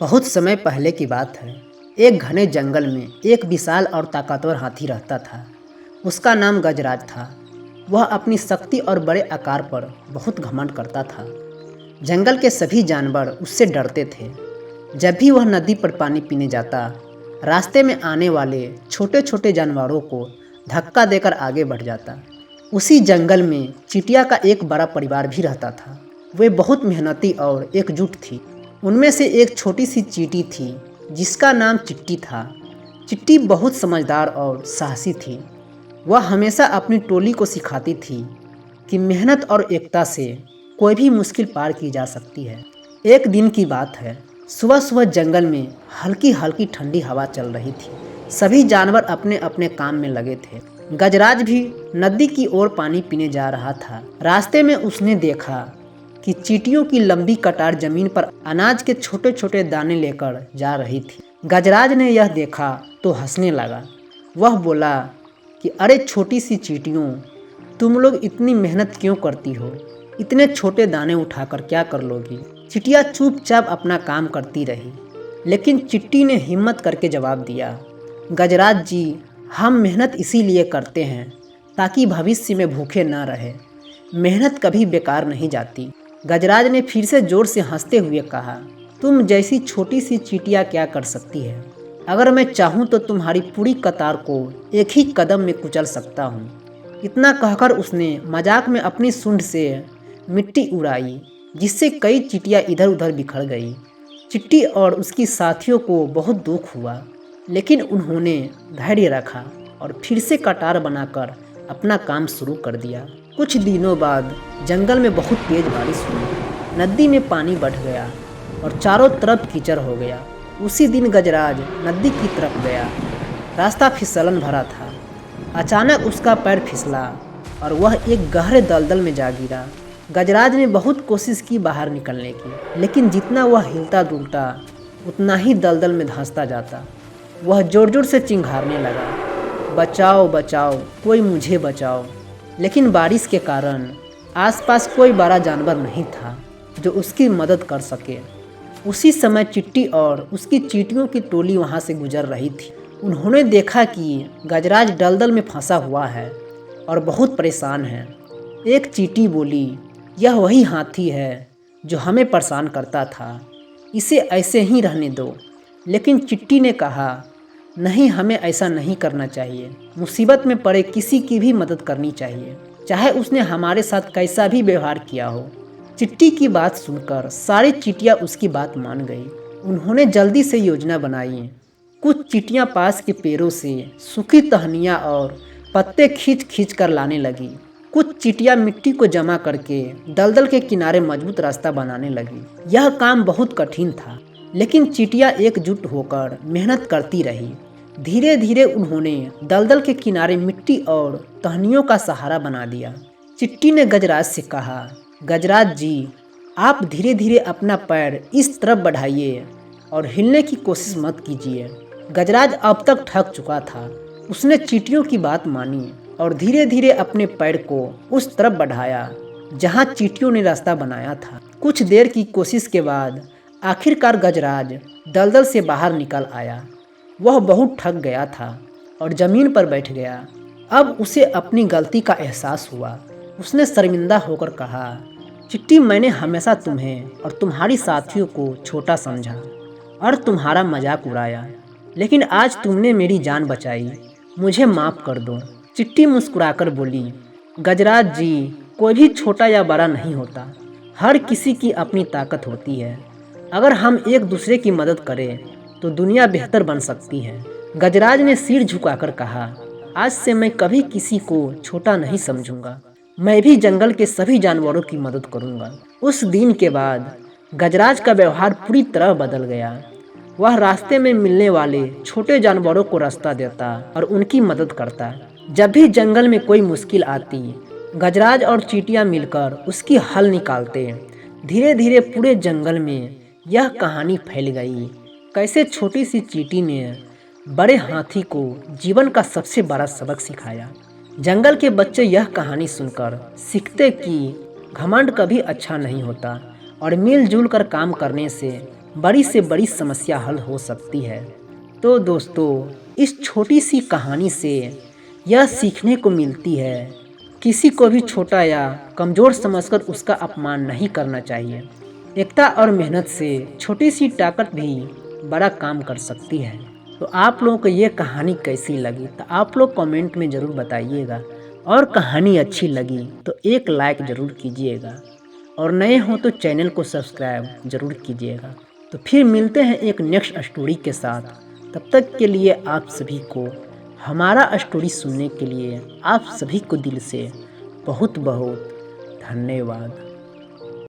बहुत समय पहले की बात है। एक घने जंगल में एक विशाल और ताकतवर हाथी रहता था। उसका नाम गजराज था। वह अपनी शक्ति और बड़े आकार पर बहुत घमंड करता था। जंगल के सभी जानवर उससे डरते थे। जब भी वह नदी पर पानी पीने जाता, रास्ते में आने वाले छोटे छोटे जानवरों को धक्का देकर आगे बढ़ जाता। उसी जंगल में चींटिया का एक बड़ा परिवार भी रहता था। वे बहुत मेहनती और एकजुट थी। उनमें से एक छोटी सी चींटी थी जिसका नाम चिट्टी था। चिट्टी बहुत समझदार और साहसी थी। वह हमेशा अपनी टोली को सिखाती थी कि मेहनत और एकता से कोई भी मुश्किल पार की जा सकती है। एक दिन की बात है। सुबह सुबह जंगल में हल्की हल्की ठंडी हवा चल रही थी। सभी जानवर अपने अपने काम में लगे थे। गजराज भी नदी की ओर पानी पीने जा रहा था। रास्ते में उसने देखा कि चींटियों की लंबी कतार जमीन पर अनाज के छोटे छोटे दाने लेकर जा रही थी। गजराज ने यह देखा तो हंसने लगा। वह बोला कि अरे छोटी सी चींटियों, तुम लोग इतनी मेहनत क्यों करती हो? इतने छोटे दाने उठाकर क्या कर लोगी? चिटिया चुपचाप अपना काम करती रही, लेकिन चिट्टी ने हिम्मत करके जवाब दिया, गजराज जी, हम मेहनत इसीलिए करते हैं ताकि भविष्य में भूखे न रहे। मेहनत कभी बेकार नहीं जाती। गजराज ने फिर से जोर से हंसते हुए कहा, तुम जैसी छोटी सी चींटिया क्या कर सकती है? अगर मैं चाहूँ तो तुम्हारी पूरी कतार को एक ही कदम में कुचल सकता हूँ। इतना कहकर उसने मजाक में अपनी सूंड से मिट्टी उड़ाई, जिससे कई चींटियाँ इधर उधर बिखर गई। चिट्टी और उसकी साथियों को बहुत दुख हुआ, लेकिन उन्होंने धैर्य रखा और फिर से कतार बनाकर अपना काम शुरू कर दिया। कुछ दिनों बाद जंगल में बहुत तेज बारिश हुई। नदी में पानी बढ़ गया और चारों तरफ कीचड़ हो गया। उसी दिन गजराज नदी की तरफ गया। रास्ता फिसलन भरा था। अचानक उसका पैर फिसला और वह एक गहरे दलदल में जा गिरा। गजराज ने बहुत कोशिश की बाहर निकलने की, लेकिन जितना वह हिलता डुलता उतना ही दलदल में धंसता जाता। वह जोर जोर से चिंघारने लगा, बचाओ बचाओ, कोई मुझे बचाओ। लेकिन बारिश के कारण आसपास कोई बड़ा जानवर नहीं था जो उसकी मदद कर सके। उसी समय चिट्टी और उसकी चींटियों की टोली वहां से गुजर रही थी। उन्होंने देखा कि गजराज दलदल में फंसा हुआ है और बहुत परेशान है। एक चींटी बोली, यह वही हाथी है जो हमें परेशान करता था, इसे ऐसे ही रहने दो। लेकिन चिट्टी ने कहा, नहीं, हमें ऐसा नहीं करना चाहिए। मुसीबत में पड़े किसी की भी मदद करनी चाहिए, चाहे उसने हमारे साथ कैसा भी व्यवहार किया हो। चिट्टी की बात सुनकर सारी चींटियां उसकी बात मान गई। उन्होंने जल्दी से योजना बनाई। कुछ चींटियां पास के पेड़ों से सूखी टहनियां और पत्ते खींच खींच कर लाने लगी। कुछ चींटियां मिट्टी को जमा करके दलदल के किनारे मजबूत रास्ता बनाने लगी। यह काम बहुत कठिन था, लेकिन चींटियां एकजुट होकर मेहनत करती रही। धीरे धीरे उन्होंने दलदल के किनारे मिट्टी और टहनियों का सहारा बना दिया। चिट्टी ने गजराज से कहा, गजराज जी, आप धीरे धीरे अपना पैर इस तरफ बढ़ाइए और हिलने की कोशिश मत कीजिए। गजराज अब तक थक चुका था। उसने चींटियों की बात मानी और धीरे धीरे अपने पैर को उस तरफ बढ़ाया जहां चींटियों ने रास्ता बनाया था। कुछ देर की कोशिश के बाद आखिरकार गजराज दलदल से बाहर निकल आया। वह बहुत थक गया था और ज़मीन पर बैठ गया। अब उसे अपनी गलती का एहसास हुआ। उसने शर्मिंदा होकर कहा, चिट्टी, मैंने हमेशा तुम्हें और तुम्हारी साथियों को छोटा समझा और तुम्हारा मजाक उड़ाया, लेकिन आज तुमने मेरी जान बचाई। मुझे माफ़ कर दो। चिट्टी मुस्कुराकर बोली, गजराज जी, कोई भी छोटा या बड़ा नहीं होता। हर किसी की अपनी ताकत होती है। अगर हम एक दूसरे की मदद करें तो दुनिया बेहतर बन सकती है। गजराज ने सिर झुकाकर कहा, आज से मैं कभी किसी को छोटा नहीं समझूंगा। मैं भी जंगल के सभी जानवरों की मदद करूंगा। उस दिन के बाद गजराज का व्यवहार पूरी तरह बदल गया। वह रास्ते में मिलने वाले छोटे जानवरों को रास्ता देता और उनकी मदद करता। जब भी जंगल में कोई मुश्किल आती, गजराज और चींटियां मिलकर उसकी हल निकालते। धीरे धीरे पूरे जंगल में यह कहानी फैल गई, कैसे छोटी सी चींटी ने बड़े हाथी को जीवन का सबसे बड़ा सबक सिखाया। जंगल के बच्चे यह कहानी सुनकर सीखते कि घमंड कभी अच्छा नहीं होता और मिलजुल कर काम करने से बड़ी से बड़ी समस्या हल हो सकती है। तो दोस्तों, इस छोटी सी कहानी से यह सीखने को मिलती है, किसी को भी छोटा या कमज़ोर समझकर उसका अपमान नहीं करना चाहिए। एकता और मेहनत से छोटी सी ताकत भी बड़ा काम कर सकती है। तो आप लोगों को ये कहानी कैसी लगी, तो आप लोग कमेंट में ज़रूर बताइएगा। और कहानी अच्छी लगी तो एक लाइक ज़रूर कीजिएगा, और नए हों तो चैनल को सब्सक्राइब ज़रूर कीजिएगा। तो फिर मिलते हैं एक नेक्स्ट स्टोरी के साथ। तब तक के लिए आप सभी को, हमारा स्टोरी सुनने के लिए आप सभी को दिल से बहुत बहुत धन्यवाद।